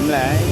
lại.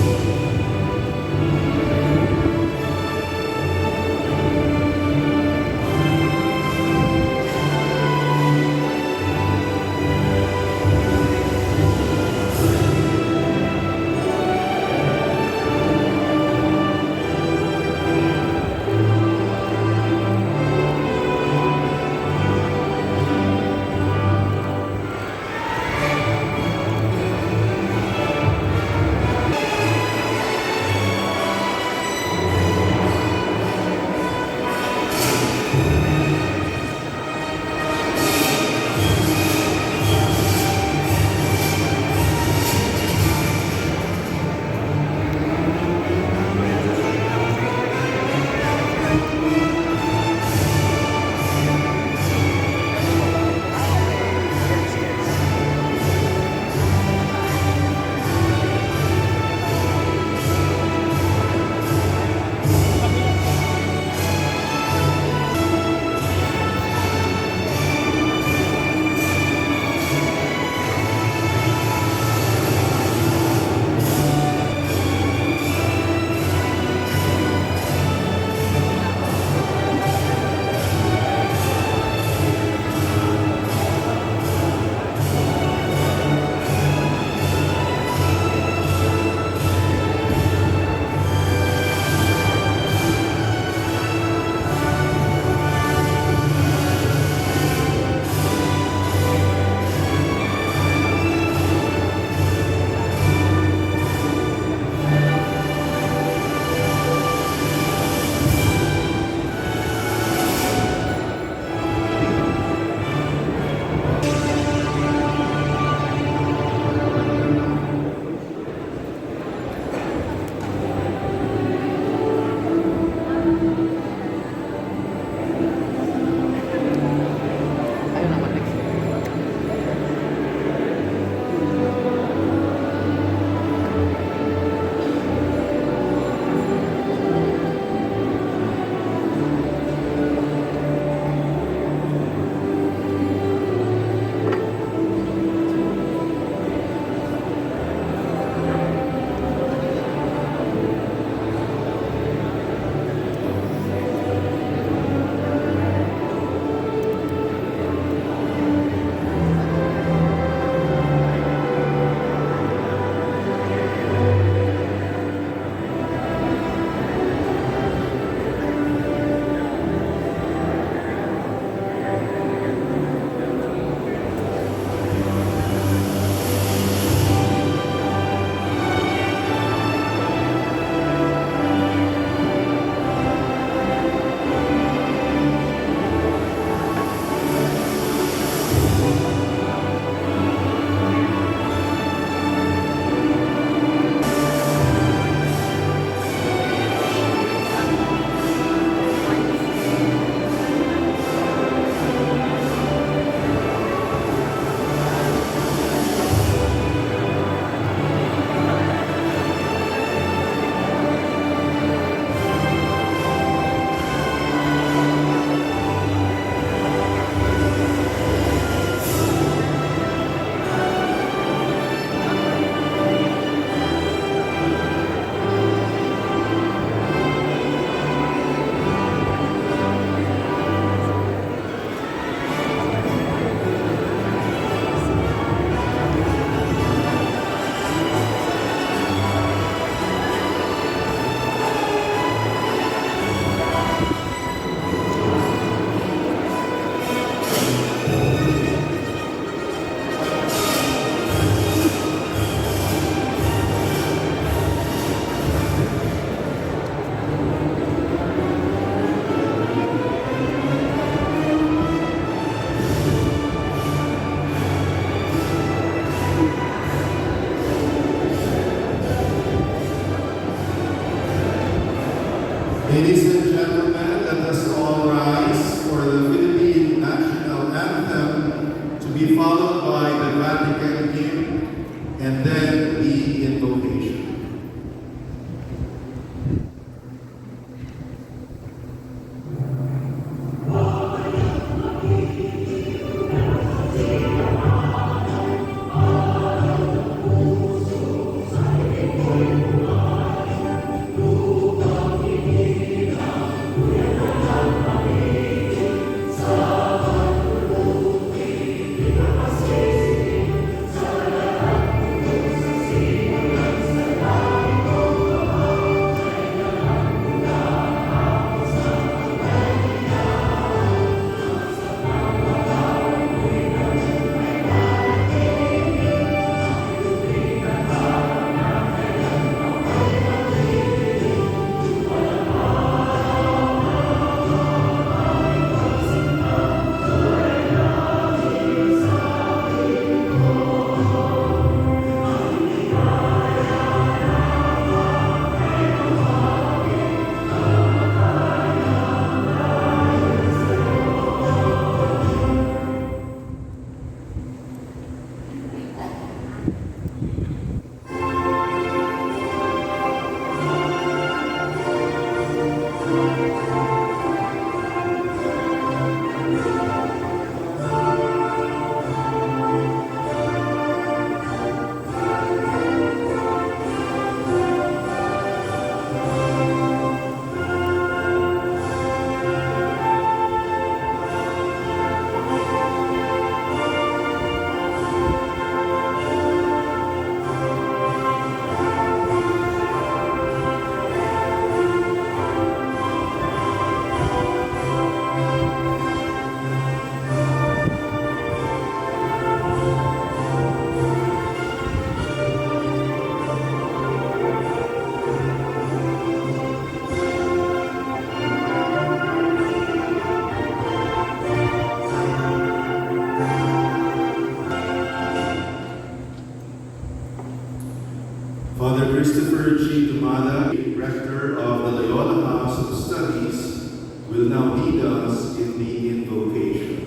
now lead us in the invocation.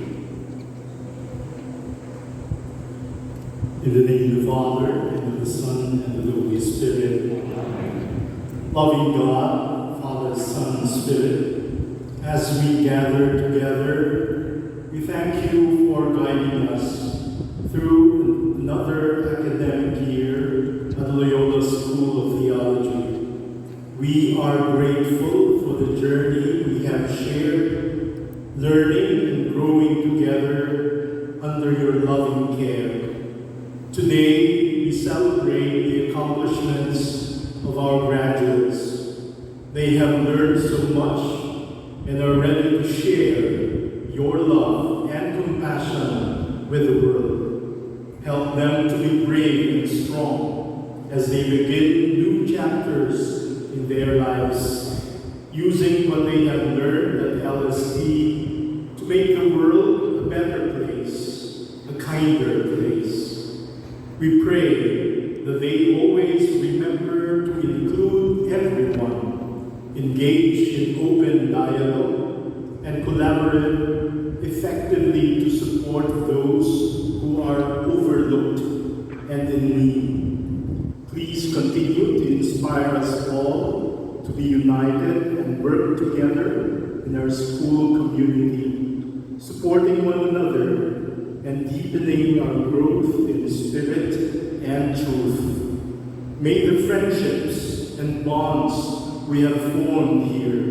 In the name of the Father, and of the Son, and of the Holy Spirit. Amen. Loving God, Father, Son, and Spirit, as we gather together, we thank you for guiding us through another academic year at the Loyola School of Theology. We are grateful for the journey we have shared, learning and growing together under your loving care. Today, we celebrate the accomplishments of our graduates. They have learned so much and are ready to share your love and compassion with the world. Help them to be brave and strong as they begin new chapters in their lives, using what they have learned at LST to make the world a better place, a kinder place. We pray that they always remember to include everyone, engage in open dialogue, and collaborate effectively to support those who are overlooked and in need. Please continue to inspire us all to be united and work together in our school community, supporting one another and deepening our growth in spirit and truth. May the friendships and bonds we have formed here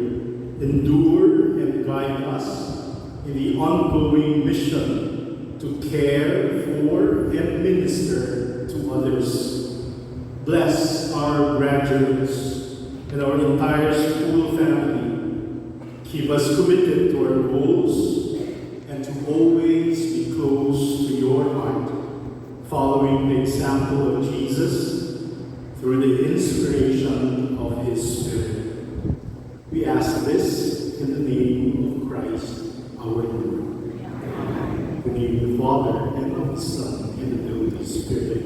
endure and guide us in the ongoing mission to care for and minister to others. Bless our graduates and our entire school family. Keep us committed to our goals and to always be close to your heart, following the example of Jesus through the inspiration of his Spirit. We ask this in the name of Christ, our Lord. Amen. In the name of the Father, and of the Son, and of the Holy Spirit.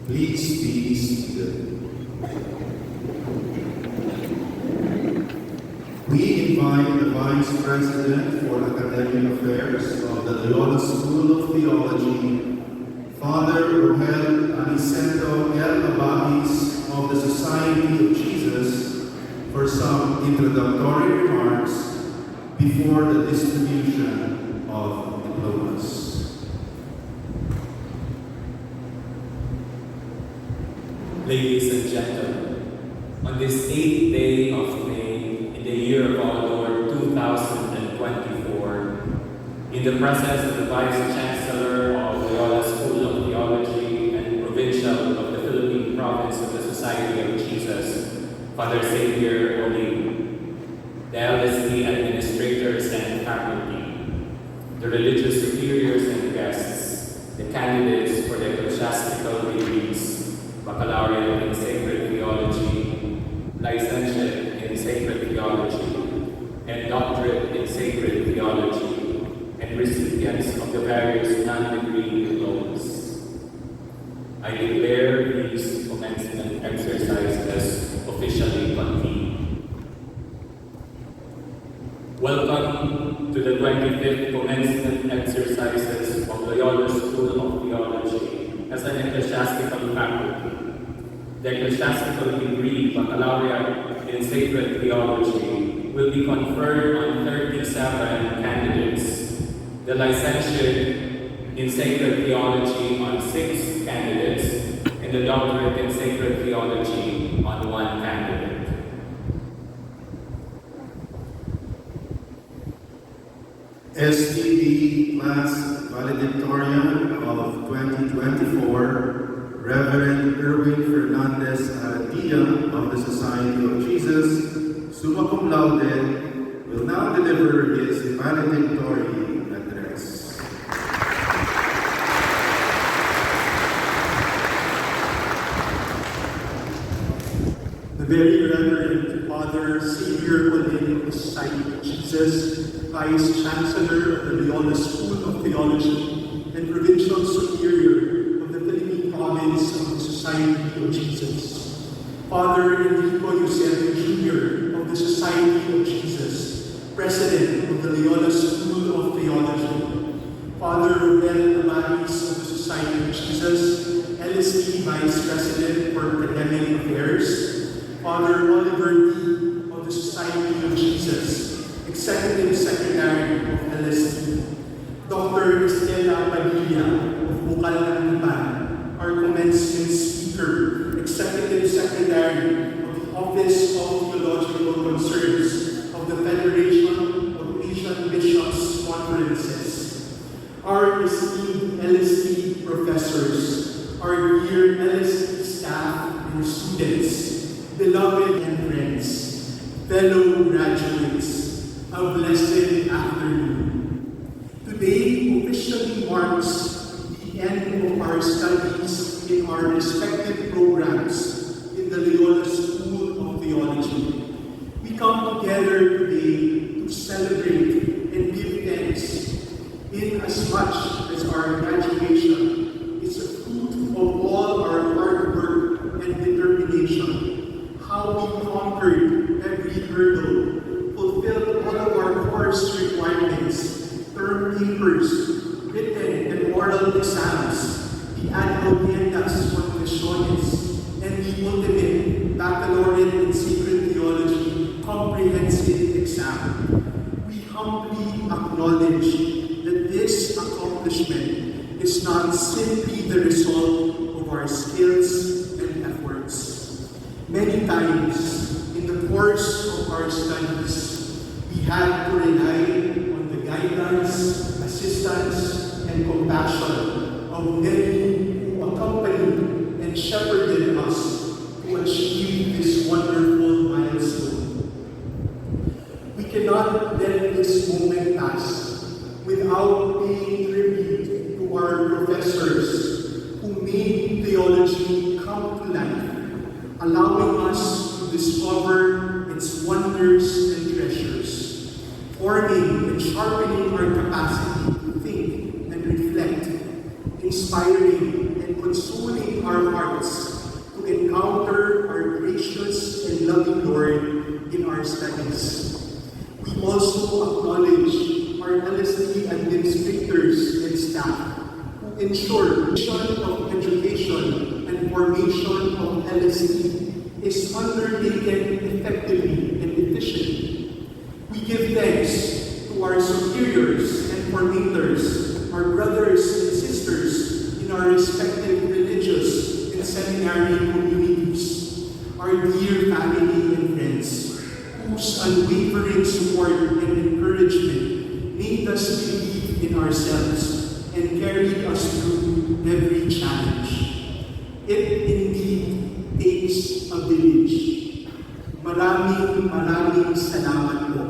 Please be seated. We invite the Vice President for Academic Affairs of the Loyola School of Theology, Father Rohel Anicento El Abahis of the Society of Jesus, for some introductory remarks before the distribution of diplomas. Ladies and gentlemen, on this 8th day of May, in the year of our Lord 2024, in the presence of the Vice Chancellor of Loyola School of Theology and Provincial of the Philippine Province of the Society of Jesus, Father Xavier Olim, the LST administrators and faculty, the religious superiors and guests, the candidates for the ecclesiastical degrees, Baccalaureate in Sacred Theology, Licentiate in Sacred Theology, and Doctorate in Sacred Theology, and recipients of the various non-degree diplomas. I declare these commencement exercises officially convened. Welcome to the 25th commencement exercises of Loyola School of Theology as an ecclesiastical faculty. The ecclesiastical degree, Baccalaureate in Sacred Theology, will be conferred on 37 candidates. The Licentiate in Sacred Theology on 6 candidates, and the Doctorate in Sacred Theology on 1 candidate. STD Class Valedictorian of 2024, Reverend Erwin Fernandez Aradia of the Society of Jesus, summa cum laude, will now deliver his valedictory address. The Very Reverend Father Xavier Olim of the Society of Jesus, Vice Chancellor of the Loyola School of Theology and Provincial Superior of the Philippine Province of the Society of Jesus, Father Enrico Eusebio Jr. of the Society of Jesus, President of the Loyola School of Theology, Father Rodel Amaris of the Society of Jesus, LST Vice President for Academic Affairs, Father Oliver D. of the Society of Jesus, Executive Secretary of LST, Dr. Estela Padilla of Bukal ng Lipan, our commencement speaker, Executive Secretary of the Office of Theological Concerns of the Federation of Asian Bishops' Conferences, our esteemed LST professors, our dear LST staff and students, beloved and friends, fellow graduates, a blessed afternoon. Today officially marks the end of our studies in our respective programs in the Loyola School of Theology. We come together today to celebrate and give thanks in as much as our graduation is a fruit of all our hard work and determination, how we conquered every hurdle, fulfilled all of our course requirements, term papers, written and oral exams, the ad hoc confessiones, and the ultimate baccalaureate in sacred theology comprehensive exam. We humbly acknowledge that this accomplishment is not simply the result of our skills and efforts. Many times in the course of our studies, we had to rely on the guidance, assistance, and compassion of many who accompanied and shepherded us to achieve this wonderful milestone. We cannot let this moment pass without paying tribute to our professors who made theology come to life, allowing us to discover its wonders and treasures, forming and sharpening our capacity to think and reflect, inspiring and consoling our hearts to encounter our gracious and loving Lord in our studies. We also acknowledge our LST administrators and staff who ensure mission of education and formation of LST is undertaken effectively and efficiently. We give thanks to our superiors and formators, our brothers and sisters in our respective religious and seminary communities, our dear family and friends, whose unwavering support and encouragement made us believe in ourselves and carried us through every challenge. It indeed takes a village. Maraming salamat po.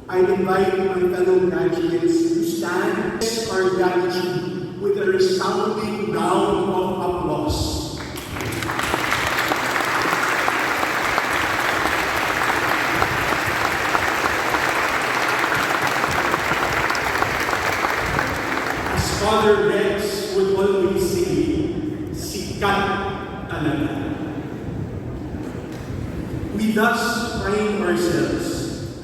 I invite my fellow graduates to stand and our gratitude with a resounding round of applause. As Father Rex would always say, sikat talaga. We thus find ourselves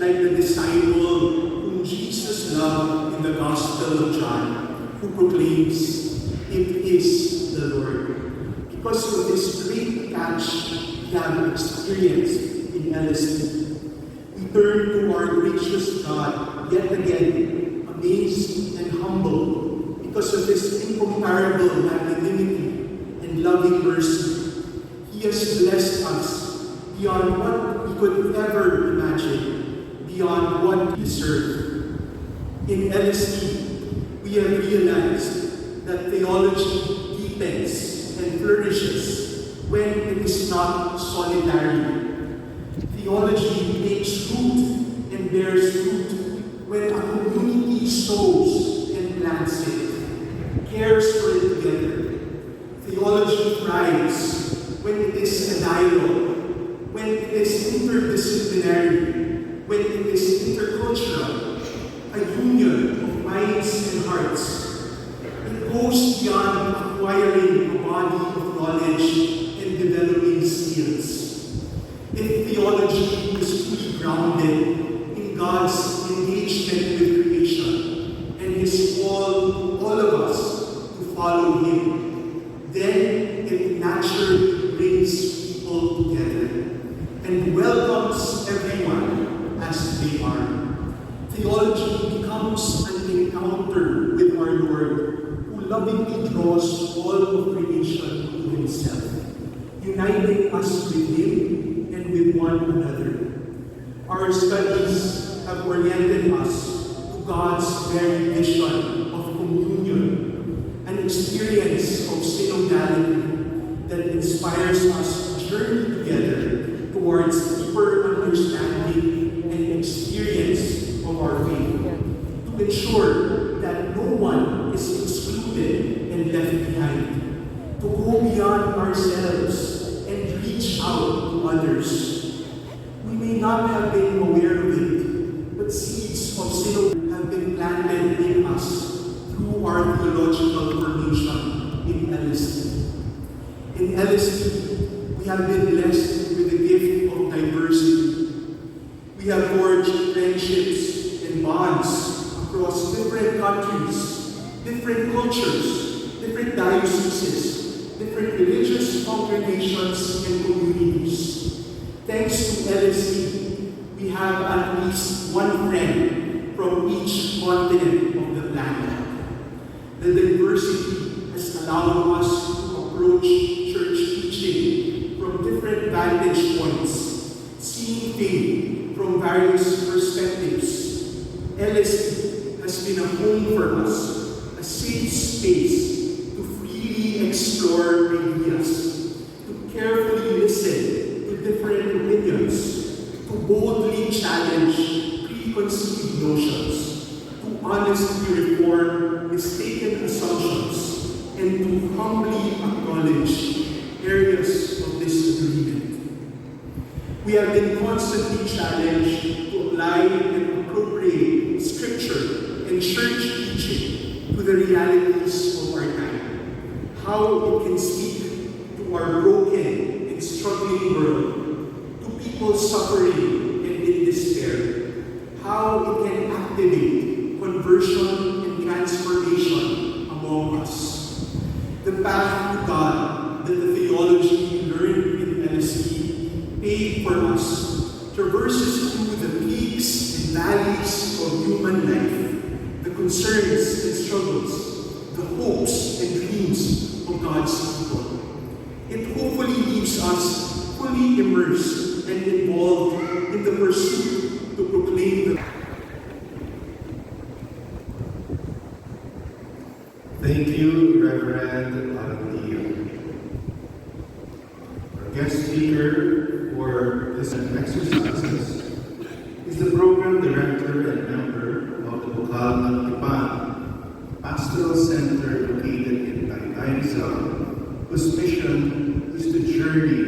like the disciple whom Jesus loved in the Gospel of John, who proclaims, "It is the Lord." Because of this great catch we have experienced in LST, we turn to our gracious God yet again, amazed and humbled because of His incomparable magnanimity and loving mercy. He has blessed us beyond what we could ever imagine, beyond what we deserve. In LST, we have realized that theology deepens and flourishes when it is not solitary. Theology takes root and bears fruit when a community sows and plants it, cares for it together. Theology thrives when it is a dialogue, when it is interdisciplinary, when it is intercultural, a union of minds and hearts. It goes beyond acquiring a body of knowledge and developing skills. If theology is fully grounded in God's Theology becomes an encounter with our Lord, who lovingly draws all of creation to Himself, uniting us with Him and with one another. Our studies have oriented us to God's very vision of communion, an experience of synodality that inspires us to journey together towards deeper understanding and experience of our faith, to ensure that no one is excluded and left behind, to go beyond ourselves and reach out to others. We may not have been aware of it, but seeds of synod have been planted in us through our theological formation in LST. In LST, we have been blessed with the gift of diversity. We have forged friendships and bonds across different countries, different cultures, different dioceses, different religious congregations and communities. Thanks to LST, we have at least one friend from each continent of the planet. The diversity has allowed us to approach church teaching from different vantage points, seeing faith from various perspectives. LST has been a home for us, a safe space to freely explore ideas, to carefully listen to different opinions, to boldly challenge preconceived notions, to honestly reform mistaken assumptions, and to humbly acknowledge areas of disagreement. We have been constantly challenged to apply and appropriate scripture and church teaching to the realities of our time, how it can speak to our broken and struggling world, to people suffering and in despair, how it can activate conversion and transformation among us. The path to God that the theology learned in LST paved for us traverses through the peaks and valleys of human life, the concerns and struggles, the hopes and dreams of God's people. It hopefully leaves us fully immersed and involved in the pursuit to proclaim the Thank you, Reverend Arandia. Our guest speaker for this exercises is the program director and member of the Bukal ng Tipan Pastoral Center located in Taytay, Rizal, whose mission is to journey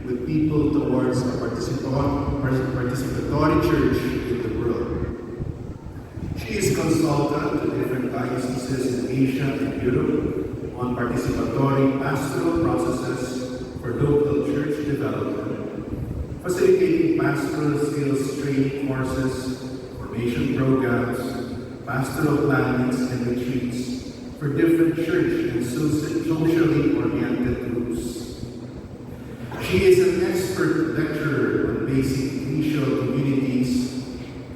with people towards a participatory church in the world. She is consultant to different dioceses in Asia and Europe on participatory pastoral processes for local church development, facilitating pastoral skills training courses, formation programs, pastoral plannings and retreats for different church and socially oriented groups. She is an expert lecturer on basic ecclesial communities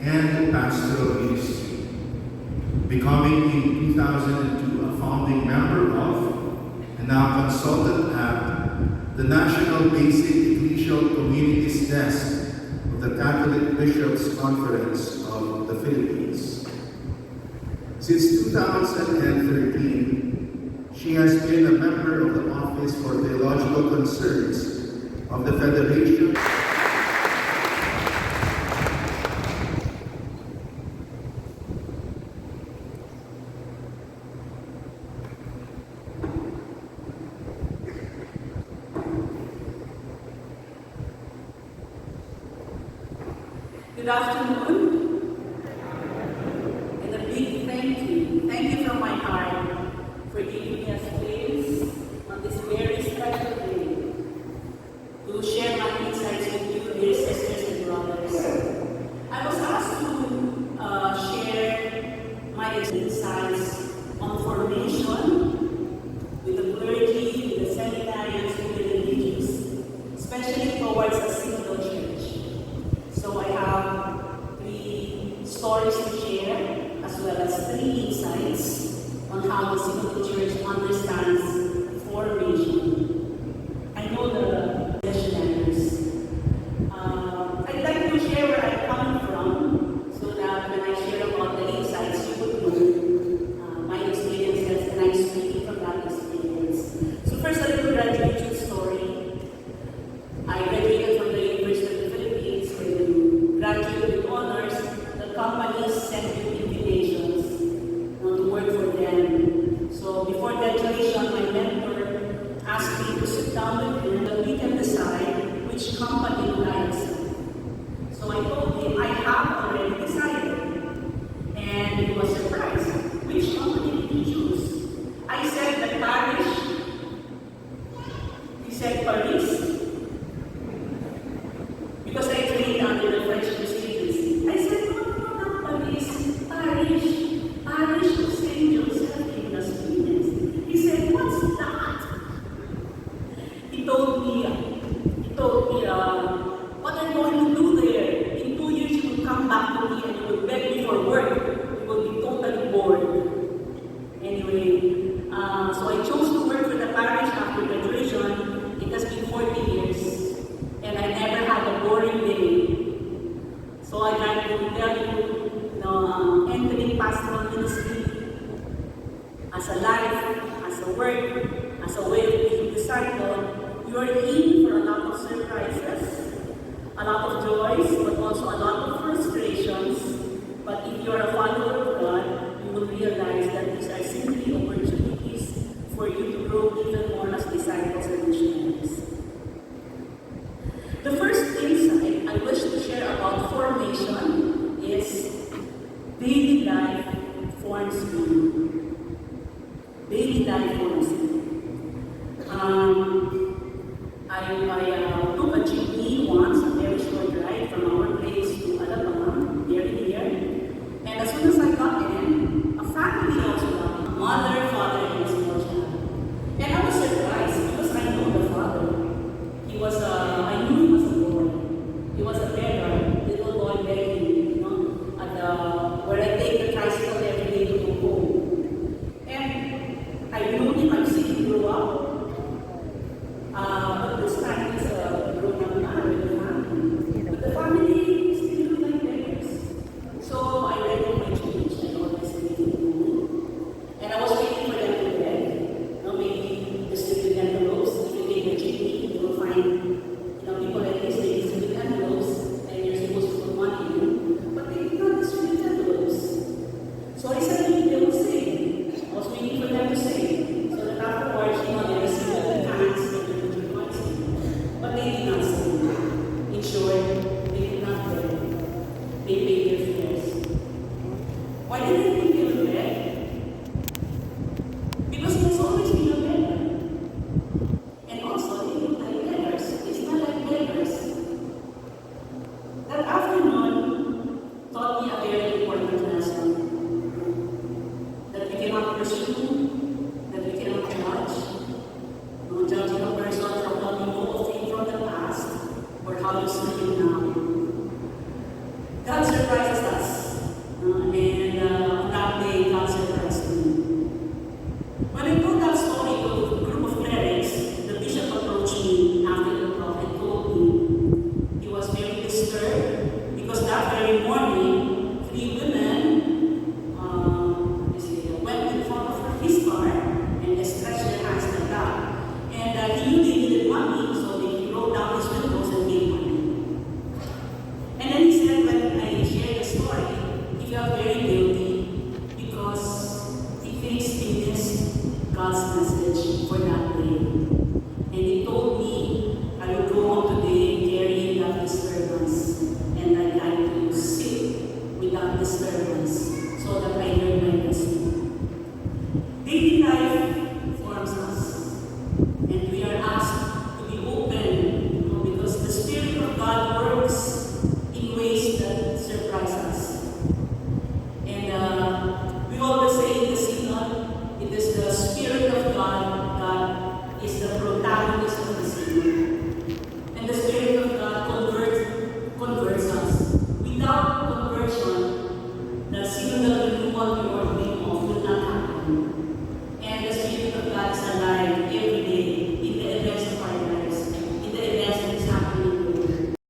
and pastoral ministry, becoming in 2002 a founding member of and now consultant at the National Basic Ecclesial Communities Desk of the Catholic Bishops' Conference of the Philippines. Since 2013, she has been a member of the Office for Theological Concerns of the Federation. Good afternoon, and a big thank you. Thank you from my heart for giving me a space on this very special day to share my insights with you, dear sisters and brothers. I was asked to share my insights on formation with the clergy, with the seminarians, with the religious, especially towards a single church. So I have 3 stories to share, as well as 3 insights on how the Synod Church understands formation. I know the missionaries. I'd like to share where I'm coming from, so that when I share about the insights, you would know my experiences, and I'm speaking from that experience. So first, a little graduation story. I graduated from the University of the Philippines. When you graduate with honors, the companies send you invitations to work for them. So before graduation, my mentor asked me to sit down with him and we can decide which company would I accept. So I told him I have already decided. And he was surprised. Which company did you choose? I said the parish. He said Paris. Because I trained under the French presidency. I said, no, not Paris, Parish of St. Joseph in Las Piñas. He said, what's that? He told me, what I'm going to do there. In 2 years, you will come back to me and you will beg me for work. You will be totally bored. Anyway, so I chose to work for the parish after graduation. It has been 40 years. And I never had a boring day. So I got to tell you, entering pastoral ministry as a life, as a work, as a way of being disciple, you are in for a lot of surprises, a lot of joys, but also a lot of frustrations. But if you are a follower of God, you will realize that these are simply opportunities for you to grow even more as disciples and missionaries. The first insight I wish to share about formation is daily life forms you. Daily life forms you. I took a jeepney once, a very short ride from our place to Alabama, very near. And as soon as I got in, a family also got in. Mother, father, and a small child. And I was surprised because I know the father. He was I knew he was a boy. He was a beggar, little boy begging, where I take the tricycle every day to go home. And I knew him, I've seen him grow up. But this time he's a grown-up man with a family. But the family still look like beggars. So I read in my church and all this thing. And I was waiting for them to beg. Maybe distribute envelopes. If you take a jeepney, you will find people like this, they distribute envelopes, and you're supposed to put money in. But they did not distribute envelopes. So I said, they will sing. I was waiting for them to sing. So that afterwards, they received the hands and they would join sing. But they did not sing. In short, they did not pray. They paid their fares. Why did they think